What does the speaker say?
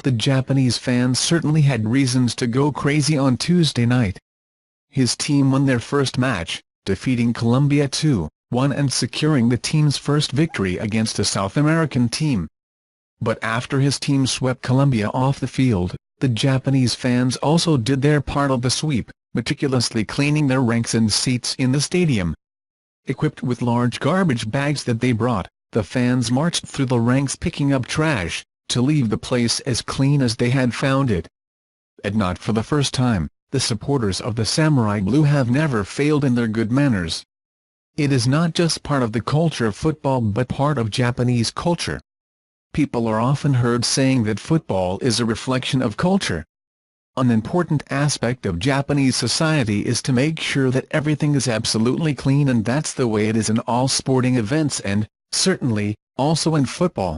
the Japanese fans certainly had reasons to go crazy on Tuesday night. His team won their first match, defeating Colombia 2-1 and securing the team's first victory against a South American team. But after his team swept Colombia off the field, the Japanese fans also did their part of the sweep, meticulously cleaning their ranks and seats in the stadium. Equipped with large garbage bags that they brought, the fans marched through the ranks picking up trash, to leave the place as clean as they had found it. And not for the first time, the supporters of the Samurai Blue have never failed in their good manners. It is not just part of the culture of football but part of Japanese culture. People are often heard saying that football is a reflection of culture. An important aspect of Japanese society is to make sure that everything is absolutely clean, and that's the way it is in all sporting events and, certainly, also in football.